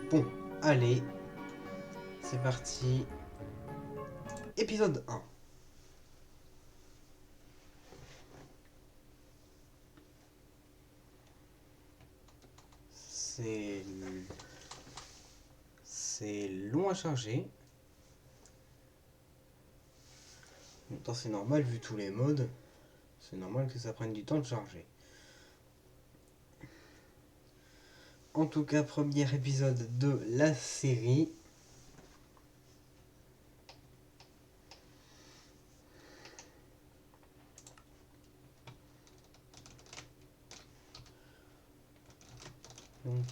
Bon, allez, c'est parti. Épisode 1. C'est... C'est long à charger. En même temps, c'est normal vu tous les modes. C'est normal que ça prenne du temps de charger. En tout cas, premier épisode de la série. Donc,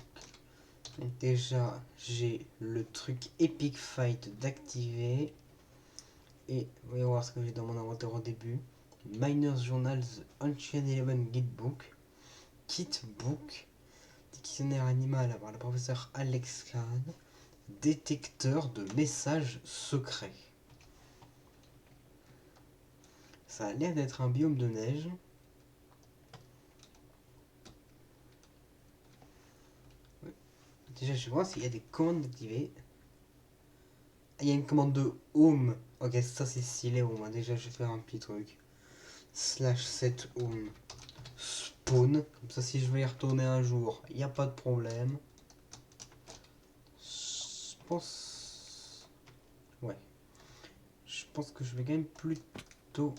déjà, j'ai le truc Epic Fight d'activer. Et voyons voir ce que j'ai dans mon inventaire au début. Miner's Journal, The Ancient Eleven Guidebook, Kitbook, dictionnaire animal par le professeur Alex Kahn, détecteur de messages secrets. Ça a l'air d'être un biome de neige. Déjà, je vais voir s'il y a des commandes activées. Ah, il y a une commande de home. Ok, ça c'est stylé. Bon, bah, déjà, je vais faire un petit truc. /set home spawn. Comme ça, si je veux y retourner un jour, il n'y a pas de problème. Je pense. Ouais. Je pense que je vais quand même plutôt.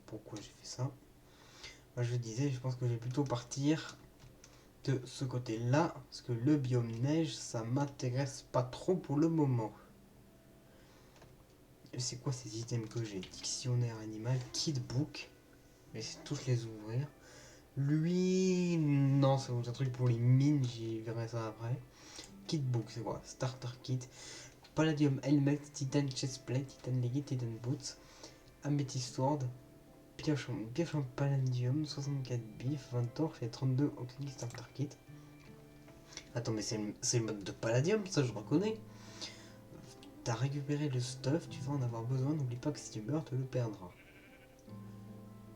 Pourquoi j'ai fait ça? Moi, je disais, je pense que je vais plutôt partir de ce côté-là. Parce que le biome neige, ça m'intéresse pas trop pour le moment. C'est quoi ces items que j'ai? Dictionnaire animal, kitbook. Je vais essayer de tous les ouvrir. Lui, non, c'est un truc pour les mines, j'y verrai ça après. Kitbook, c'est quoi? Starter kit. Palladium helmet, titan chestplate, titan legged, titan boots, amethyst sword, pioche en palladium, 64 bif, 20 torches et 32 oxyl starter kit. Attends, mais c'est le mode de palladium, ça je reconnais. T'as récupéré le stuff, tu vas en avoir besoin, n'oublie pas que si tu meurs, tu le perdras.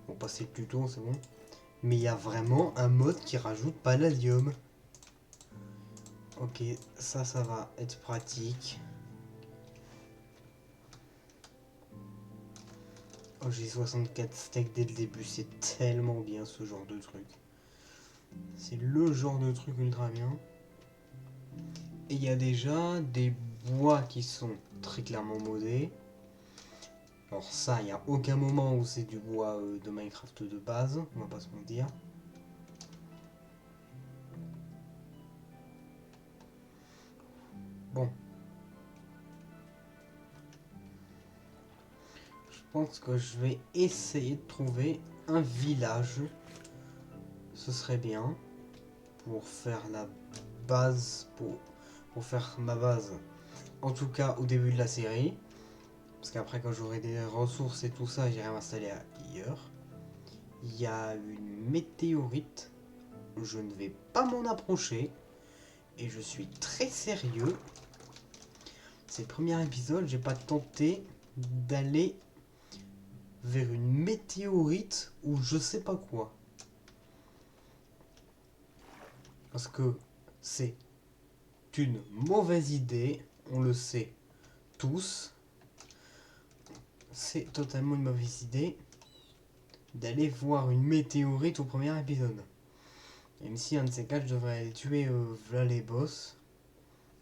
On va passer le tuto, c'est bon. Mais il y a vraiment un mode qui rajoute palladium. Ok, ça va être pratique. Oh, j'ai 64 steaks dès le début, c'est tellement bien ce genre de truc. C'est le genre de truc ultra bien. Et il y a déjà des bois qui sont très clairement modés. Alors ça, il n'y a aucun moment où c'est du bois de Minecraft de base, on va pas se mentir. Bon. Je pense que je vais essayer de trouver un village. Ce serait bien. Pour faire la base, pour faire ma base. En tout cas au début de la série. Parce qu'après quand j'aurai des ressources et tout ça, j'irai m'installer ailleurs. Il y a une météorite. Je ne vais pas m'en approcher. Et je suis très sérieux. C'est le premier épisode, j'ai pas tenté d'aller vers une météorite ou je sais pas quoi. Parce que c'est une mauvaise idée, on le sait tous. C'est totalement une mauvaise idée d'aller voir une météorite au premier épisode. Même si un de ces quatre, je devrais aller tuer voilà les boss.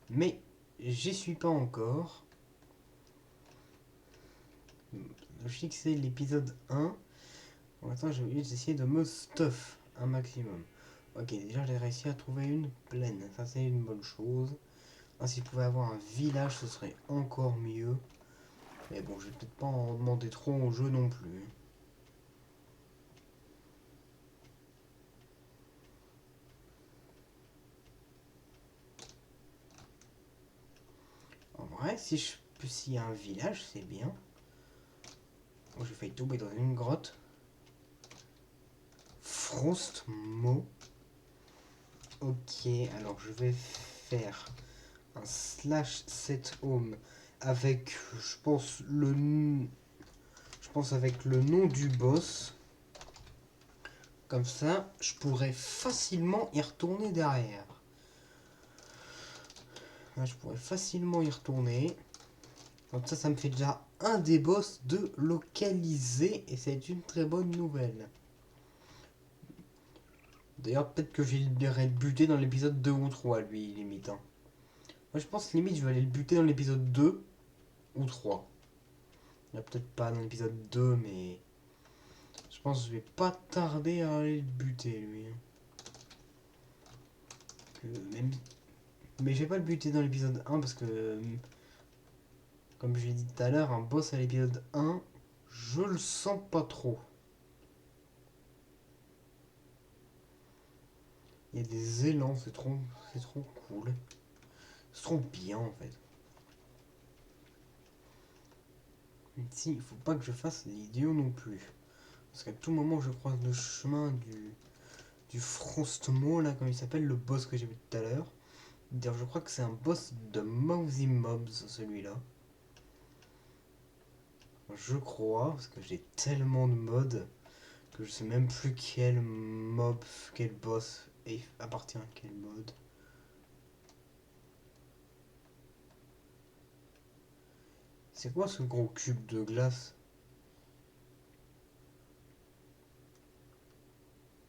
Mais j'y suis pas encore. Je sais que c'est l'épisode 1. Pour l'instant, j'ai oublié d'essayer de me stuff un maximum. Ok, déjà j'ai réussi à trouver une plaine. Ça, c'est une bonne chose. Ah, si je pouvais avoir un village, ce serait encore mieux. Mais bon, je vais peut-être pas en demander trop au jeu non plus. En vrai, s'il y a un village, c'est bien. Oh, j'ai failli tomber dans une grotte. Frostmo. Ok, alors je vais faire un /set home avec, je pense avec le nom du boss. Comme ça, je pourrais facilement y retourner derrière. Là, je pourrais facilement y retourner. Comme ça me fait déjà un des boss de localiser. Et c'est une très bonne nouvelle. D'ailleurs, peut-être que je vais le buter dans l'épisode 2 ou 3, lui, limite. Hein. Moi, je pense limite, je vais aller le buter dans l'épisode 2 ou 3. Il n'y a peut-être pas dans l'épisode 2, mais... Je pense que je vais pas tarder à aller le buter, lui. Même... Mais je vais pas le buter dans l'épisode 1 parce que... Comme je l'ai dit tout à l'heure, un boss à l'épisode 1, je le sens pas trop. Il y a des élans, c'est trop cool. C'est trop bien en fait. Ici, il faut pas que je fasse l'idiot non plus. Parce qu'à tout moment, je croise le chemin du Frostmo, là, comme il s'appelle, le boss que j'ai vu tout à l'heure. D'ailleurs, je crois que c'est un boss de Mousy Mobs, celui-là. Je crois, parce que j'ai tellement de modes que je sais même plus quel mob, quel boss appartient à quel mode. C'est quoi ce gros cube de glace?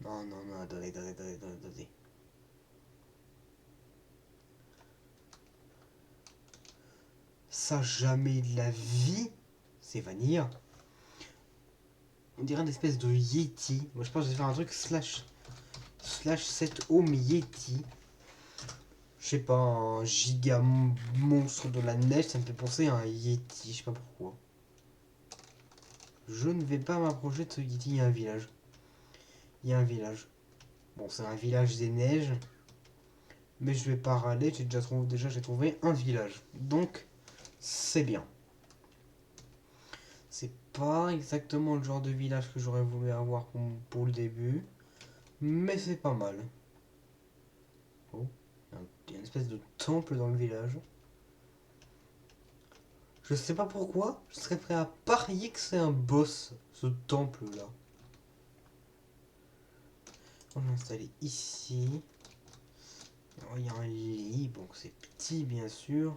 Non, non, non, attendez. Ça, jamais de la vie, c'est Vanilla. On dirait une espèce de Yeti. Moi, je pense que je vais faire un truc slash 7 home Yeti. Je sais pas, un giga monstre de la neige, ça me fait penser à un Yeti, je sais pas pourquoi. Je ne vais pas m'approcher de ce Yeti, il y a un village. Il y a un village. Bon, c'est un village des neiges. Mais je vais pas râler, j'ai trouvé un village. Donc, c'est bien. C'est pas exactement le genre de village que j'aurais voulu avoir pour le début. Mais c'est pas mal. Oh, il y a une espèce de temple dans le village. Je sais pas pourquoi, je serais prêt à parier que c'est un boss, ce temple-là. On va l'installer ici. Alors, il y a un lit, bon c'est petit bien sûr.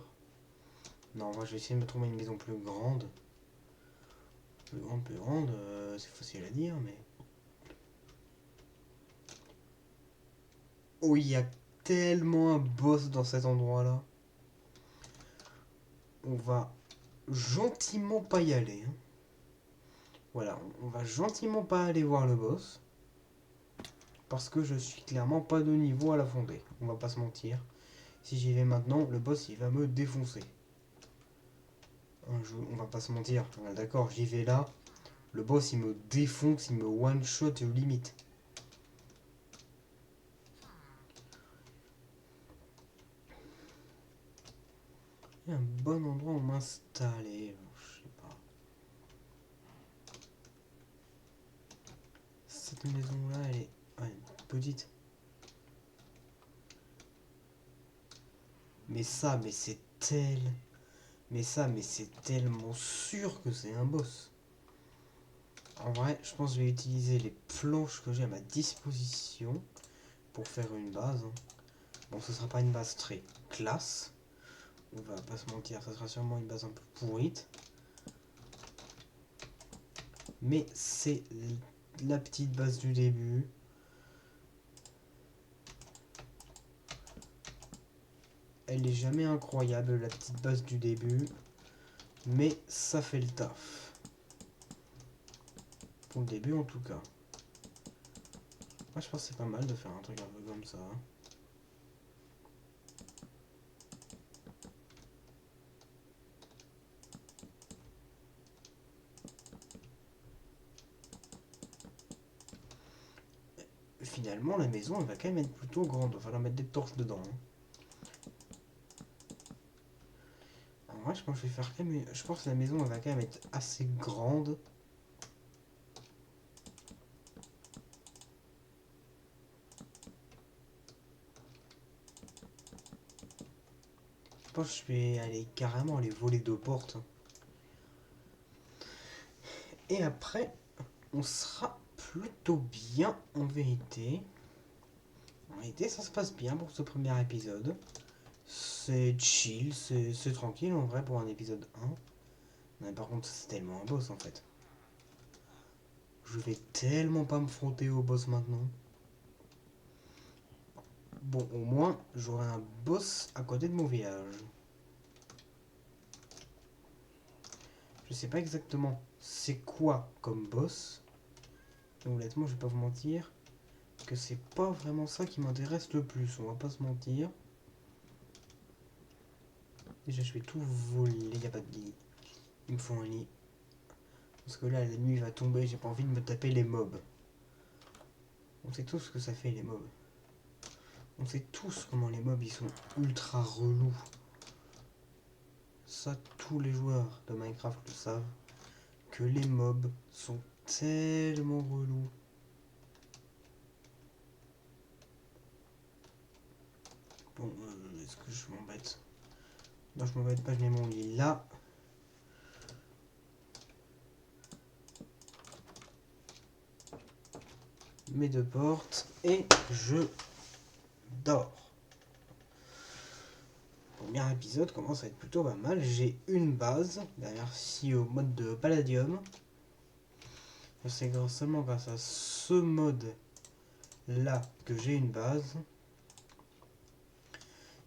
Non, moi je vais essayer de me trouver une maison plus grande. Plus grande, c'est facile à dire, mais... Oh, il y a tellement un boss dans cet endroit-là. On va gentiment pas y aller. Hein. Voilà, on va gentiment pas aller voir le boss. Parce que je suis clairement pas de niveau à la fondée. On va pas se mentir. Si j'y vais maintenant, le boss il va me défoncer. On va pas se mentir. D'accord, j'y vais là. Le boss il me défonce, il me one shot limite. Il y a un bon endroit où m'installer. Je sais pas. Cette maison là elle est petite. Mais c'est tellement sûr que c'est un boss. En vrai, je pense que je vais utiliser les planches que j'ai à ma disposition pour faire une base. Bon, ce sera pas une base très classe. On va pas se mentir, ça sera sûrement une base un peu pourrite. Mais c'est la petite base du début. Elle est jamais incroyable, la petite base du début. Mais ça fait le taf. Pour le début en tout cas. Moi je pense que c'est pas mal de faire un truc un peu comme ça. Finalement la maison elle va quand même être plutôt grande. Il va falloir mettre des torches dedans. En vrai je pense que je vais faire quand même. Je pense que la maison elle va quand même être assez grande. Je pense que je vais aller carrément aller voler 2 portes. Et après, on sera plutôt bien en vérité. En vérité, ça se passe bien pour ce premier épisode. c'est chill, c'est tranquille en vrai pour un épisode 1. Mais par contre, c'est tellement un boss en fait. Je vais tellement pas me frotter au boss maintenant. Bon, au moins, j'aurai un boss à côté de mon village. Je sais pas exactement c'est quoi comme boss. Mais honnêtement, je vais pas vous mentir que c'est pas vraiment ça qui m'intéresse le plus. On va pas se mentir. Déjà, je vais tout voler. Y a pas de lit. Il me faut un lit. Parce que là, la nuit va tomber. J'ai pas envie de me taper les mobs. On sait tous ce que ça fait les mobs. On sait tous comment les mobs ils sont ultra relous. Ça, tous les joueurs de Minecraft le savent. Que les mobs sont tellement relous. Bon, est-ce que je m'embête? Non, je m'embête pas, je mets mon lit là. Mes deux portes et je dors. Le premier épisode commence à être plutôt pas mal. J'ai une base, derrière si au mode de Palladium. C'est seulement grâce à ce mode là que j'ai une base.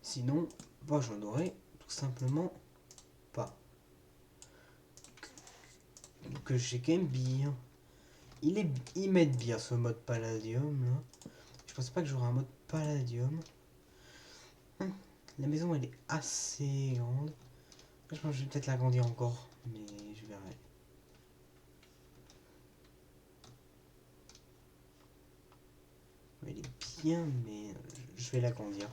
Sinon, bah, j'en aurais tout simplement pas. Que j'ai quand même bien. Ils mettent bien ce mode Palladium là. Je pensais pas que j'aurais un mode Palladium. La maison elle est assez grande. Je pense que je vais peut-être l'agrandir encore, mais je verrai. Elle est bien, mais je vais l'agrandir.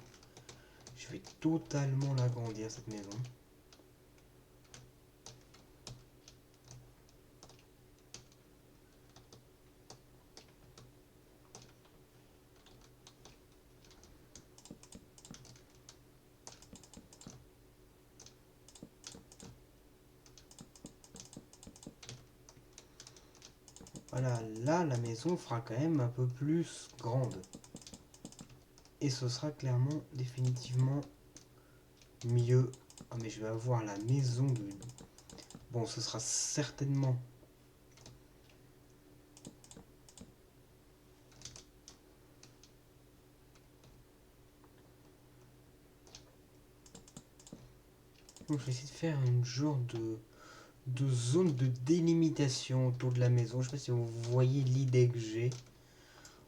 Je vais totalement l'agrandir cette maison. Voilà, là la maison fera quand même un peu plus grande. Et ce sera clairement, définitivement mieux. Ah mais je vais avoir la maison de... Bon, ce sera certainement... Donc je vais essayer de faire une genre de zone de délimitation autour de la maison. Je sais pas si vous voyez l'idée que j'ai.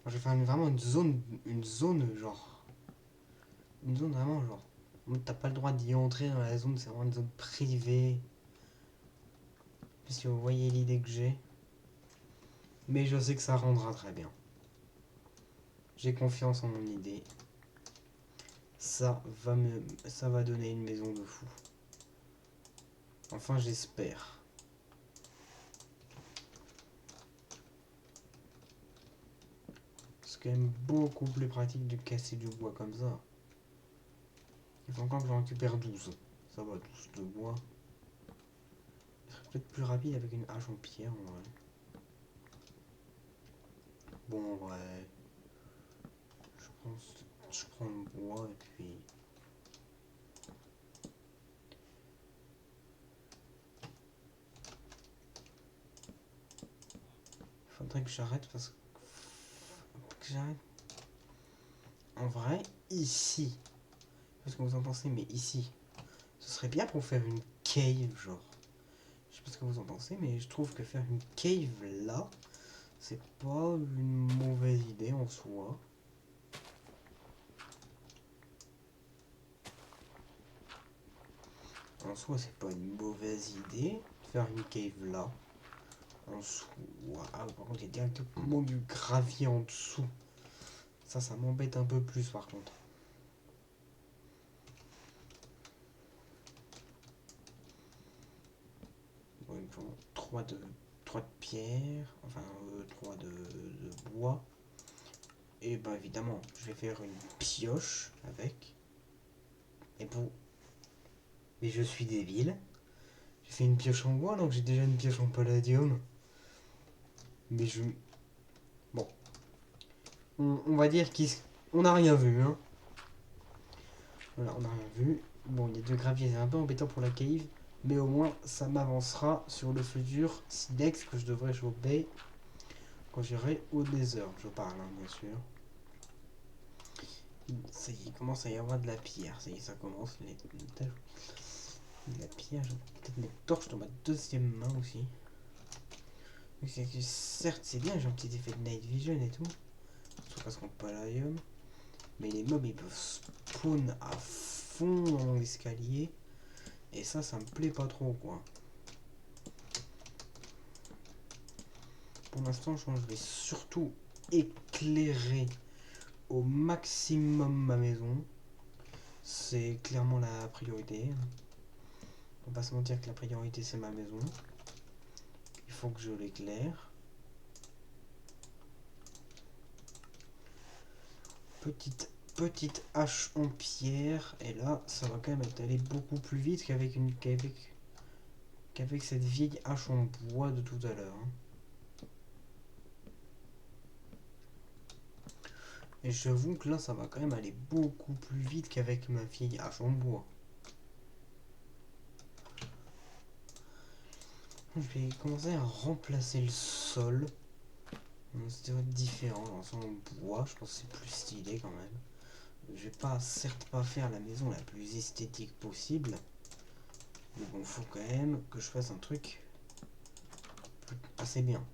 Je vais faire vraiment une zone genre... Une zone vraiment genre... T'as pas le droit d'y entrer dans la zone, c'est vraiment une zone privée. Je sais pas si vous voyez l'idée que j'ai. Mais je sais que ça rendra très bien. J'ai confiance en mon idée. Ça va donner une maison de fou. Enfin, j'espère. C'est quand même beaucoup plus pratique de casser du bois comme ça. Il faut encore que j'en récupère 12. Ça va, 12 de bois. Ce serait peut-être plus rapide avec une hache en pierre en vrai. Bon, en vrai. Je prends le bois et puis... Faudrait que j'arrête parce que j'arrête. En vrai, ici. Je sais pas ce que vous en pensez, mais ici. Ce serait bien pour faire une cave, genre. Je sais pas ce que vous en pensez, mais je trouve que faire une cave là, c'est pas une mauvaise idée en soi. En soi, c'est pas une mauvaise idée de faire une cave là. En soi. Ah, par contre, il y a directement du gravier en dessous. Ça m'embête un peu plus par contre. Bon, il me faut 3 de pierre, enfin 3 de bois. Et bah évidemment, je vais faire une pioche avec. Et pour... Mais je suis débile. J'ai fait une pioche en bois alors que j'ai déjà une pioche en palladium. Mais je... Bon. On va dire qu'on n'a rien vu, hein. Voilà, on n'a rien vu. Bon, il y a 2 graviers, c'est un peu embêtant pour la cave, mais au moins ça m'avancera sur le futur silex que je devrais choper quand j'irai au Nether. Je parle, hein, bien sûr. Ça y est, il commence à y avoir de la pierre. Ça y est, ça commence. De la pierre, je vais peut-être mes torches dans ma deuxième main aussi. Certes, c'est bien, j'ai un petit effet de night vision et tout. Surtout parce qu'on palladium. Mais les mobs ils peuvent spawn à fond dans mon escalier. Et ça me plaît pas trop quoi. Pour l'instant, je vais surtout éclairer au maximum ma maison. C'est clairement la priorité. On va pas se mentir que la priorité c'est ma maison. Il faut que je l'éclaire. Petite hache en pierre. Et là, ça va quand même aller beaucoup plus vite qu'avec cette vieille hache en bois de tout à l'heure. Et j'avoue que là, ça va quand même aller beaucoup plus vite qu'avec ma vieille hache en bois. Je vais commencer à remplacer le sol. C'est différent, en bois, je pense que c'est plus stylé quand même. Je vais pas, certes pas faire la maison la plus esthétique possible. Mais bon, faut quand même que je fasse un truc assez bien.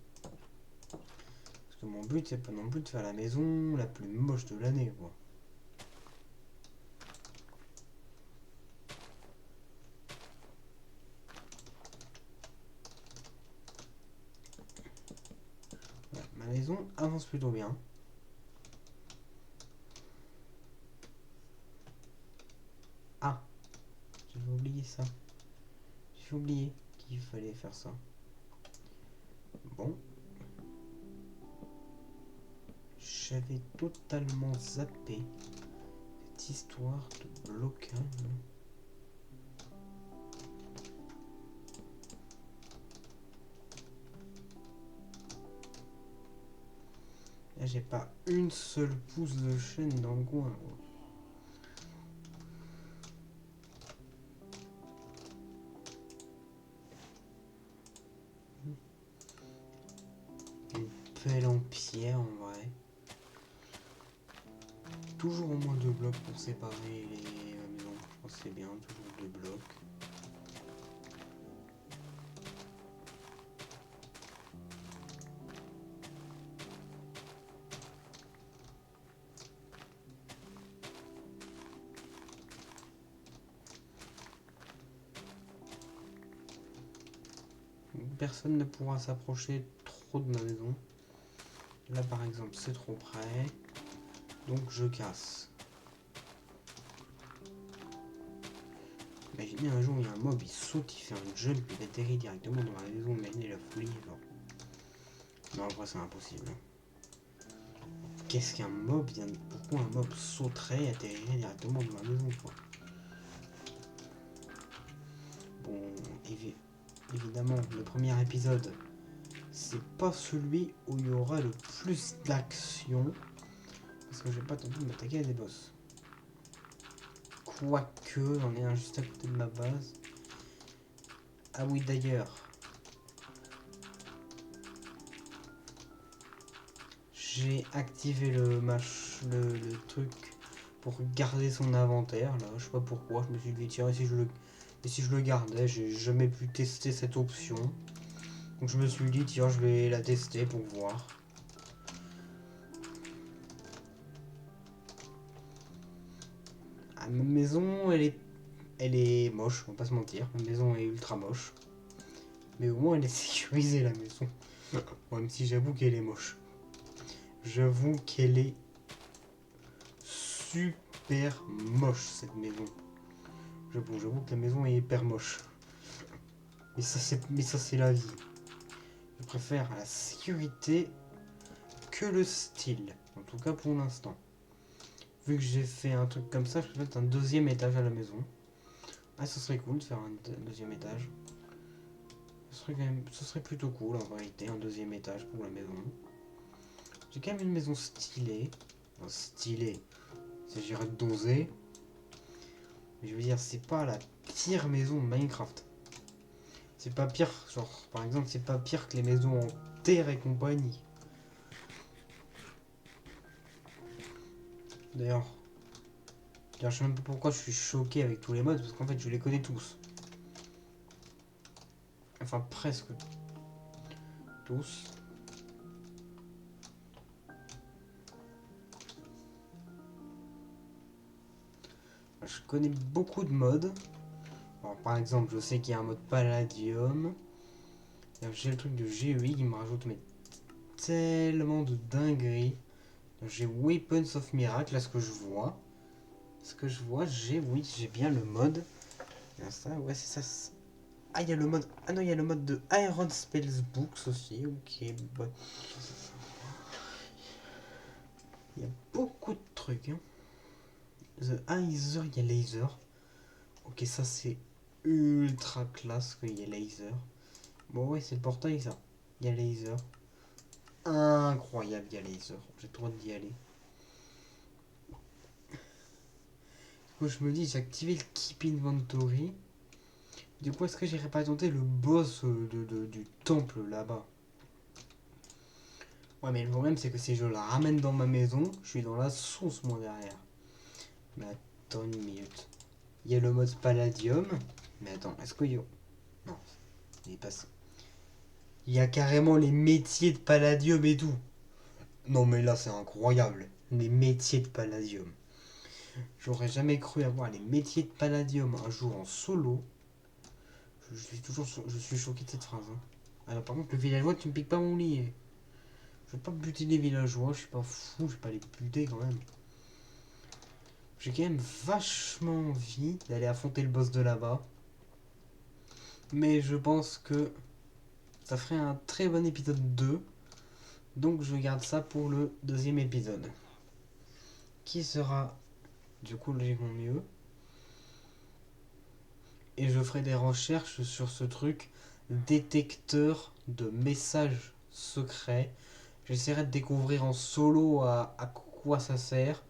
Parce que mon but, c'est pas non plus de faire la maison la plus moche de l'année, quoi. Voilà, ma maison avance plutôt bien. Ah, j'avais oublié ça. J'ai oublié qu'il fallait faire ça. Bon. J'avais totalement zappé cette histoire de blocage. Là, j'ai pas une seule pouce de chaîne dans le coin. Une pelle en pierre en vrai. Toujours au moins 2 blocs pour séparer les maisons. Je pense que c'est bien, toujours 2 blocs. Personne ne pourra s'approcher trop de ma maison. Là par exemple c'est trop près. Donc je casse. Imaginez un jour il y a un mob, il saute, il fait un jump, il atterrit directement dans la maison, imaginez la folie. Genre. Non en vrai c'est impossible. Qu'est-ce qu'un mob vient de... Pourquoi un mob sauterait et atterrirait directement dans ma maison quoi. Bon, évidemment, le premier épisode, c'est pas celui où il y aura le plus d'action. Parce que je vais pas tenter de m'attaquer à des boss. Quoique, j'en ai un juste à côté de ma base. Ah oui, d'ailleurs. J'ai activé le truc pour garder son inventaire. Là, je sais pas pourquoi. Je me suis dit, tiens, et si je le gardais, j'ai jamais pu tester cette option. Donc je me suis dit, tiens, je vais la tester pour voir. Ah, ma maison, elle est moche, on va pas se mentir. Ma maison est ultra moche. Mais au moins, elle est sécurisée, la maison. Même si j'avoue qu'elle est moche. J'avoue qu'elle est super moche, cette maison. J'avoue que la maison est hyper moche. Mais ça, c'est la vie. Je préfère la sécurité que le style. En tout cas, pour l'instant. Vu que j'ai fait un truc comme ça, je peux mettre un deuxième étage à la maison. Ah, ce serait cool de faire un deuxième étage. Ce serait plutôt cool en vérité, un deuxième étage pour la maison. J'ai quand même une maison stylée. Enfin, stylée. Il s'agirait de doser. Mais je veux dire, c'est pas la pire maison de Minecraft. C'est pas pire, genre, par exemple, c'est pas pire que les maisons en terre et compagnie. D'ailleurs, je sais même pas pourquoi je suis choqué avec tous les mods, parce qu'en fait, je les connais tous. Enfin, presque tous. Je connais beaucoup de mods. Alors, par exemple, je sais qu'il y a un mode Palladium. J'ai le truc de GEI qui me rajoute mais tellement de dingueries. J'ai Weapons of Miracle, là ce que je vois. Oui, j'ai bien le mode. Ça, ouais, c'est ça. Ah, il y a le mode. Ah non, il y a le mode de Iron Spells Books aussi. Ok, bon. Il y a beaucoup de trucs. Hein. The Either, il y a Laser. Ok, ça c'est ultra classe qu'il y ait Laser. Bon, ouais, c'est le portail ça. Il y a Laser. Incroyable, il y a Laser. J'ai trop hâte d'y aller. Du coup, je me dis, j'ai activé le Keep Inventory. Du coup, est-ce que j'irai pas tenter le boss du temple là-bas? Ouais, mais le problème, c'est que si je la ramène dans ma maison, je suis dans la sauce, moi, derrière. Mais attends une minute. Il y a le mode Palladium. Mais attends, est-ce qu'il y a... Non, il est passé. Il y a carrément les métiers de Palladium et tout. Non, mais là, c'est incroyable. Les métiers de Palladium. J'aurais jamais cru avoir les métiers de Palladium un jour en solo. Je suis choqué de cette phrase. Hein. Alors, par contre, le villageois, tu me piques pas mon lit. Hein. Je vais pas buter les villageois, je suis pas fou, je vais pas les buter quand même. J'ai quand même vachement envie d'aller affronter le boss de là-bas. Mais je pense que ça ferait un très bon épisode 2. Donc je garde ça pour le deuxième épisode. Qui sera du coup logiquement mieux. Et je ferai des recherches sur ce truc détecteur de messages secrets. J'essaierai de découvrir en solo à quoi ça sert.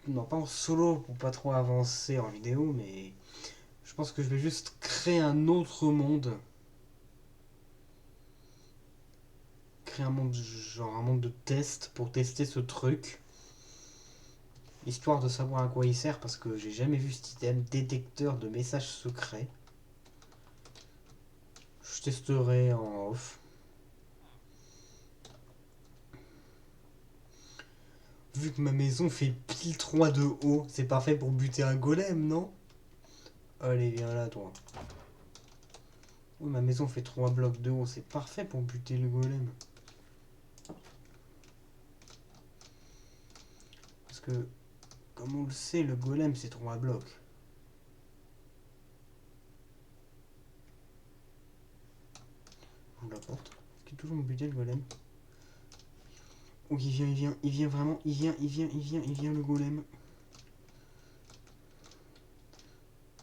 Non, pas en solo pour pas trop avancer en vidéo, mais je pense que je vais juste créer un autre monde. Créer un monde, genre un monde de test pour tester ce truc. Histoire de savoir à quoi il sert parce que j'ai jamais vu cet item détecteur de messages secrets. Je testerai en off. Vu que ma maison fait pile 3 de haut, c'est parfait pour buter un golem, non? Allez, viens là, toi. Oui, ma maison fait 3 blocs de haut, c'est parfait pour buter le golem. Parce que, comme on le sait, le golem c'est 3 blocs. J'ouvre la porte. Est-ce qu'il est toujours me buter le golem? Oh, il vient vraiment, il vient le golem.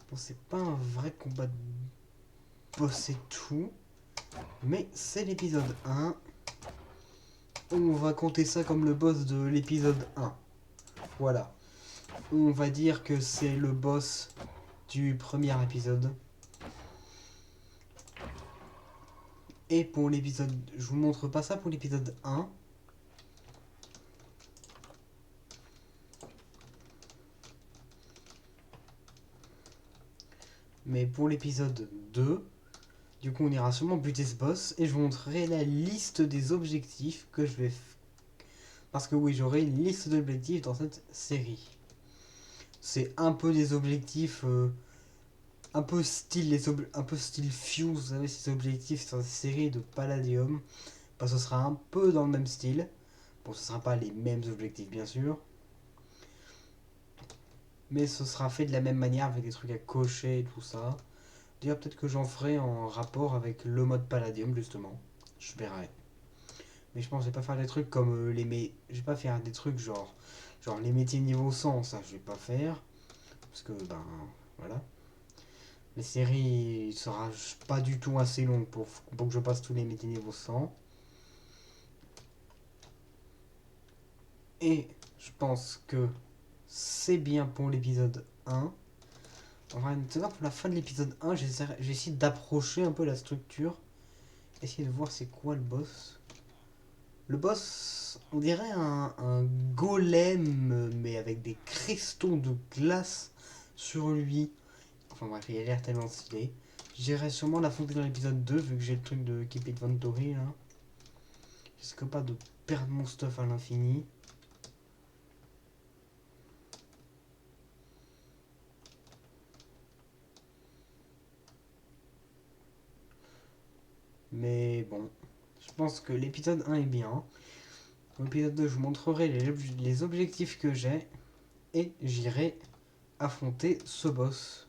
Bon, c'est pas un vrai combat de boss et tout. Mais c'est l'épisode 1. On va compter ça comme le boss de l'épisode 1. Voilà. On va dire que c'est le boss du premier épisode. Et pour l'épisode... Je vous montre pas ça pour l'épisode 1. Mais pour l'épisode 2, du coup on ira sûrement buter ce boss. Et je vous montrerai la liste des objectifs que je vais... Parce que oui, j'aurai une liste d'objectifs dans cette série. C'est un peu des objectifs... un peu style Fuse, vous savez, ces objectifs sur la série de Palladium. Bah, ce sera un peu dans le même style. Bon, ce ne sera pas les mêmes objectifs, bien sûr. Mais ce sera fait de la même manière avec des trucs à cocher et tout ça. D'ailleurs, peut-être que j'en ferai en rapport avec le mode Palladium, justement. Je verrai. Mais je pense que je vais pas faire des trucs comme Je vais pas faire des trucs genre les métiers niveau 100, ça je vais pas faire. Parce que, ben, voilà. Les séries sera pas du tout assez longue pour que je passe tous les métiers niveau 100. Et je pense que c'est bien pour l'épisode 1. Enfin, tout à pour la fin de l'épisode 1, j'ai essayé d'approcher un peu la structure. Essayer de voir c'est quoi le boss. Le boss, on dirait un golem, mais avec des cristaux de glace sur lui. Enfin bref, il a l'air tellement stylé. J'irai sûrement l'affronter dans l'épisode 2, vu que j'ai le truc de Keep It Inventory là. Je risque pas de perdre mon stuff à l'infini. Mais bon, je pense que l'épisode 1 est bien. Dans l'épisode 2, je vous montrerai les objectifs que j'ai. Et j'irai affronter ce boss.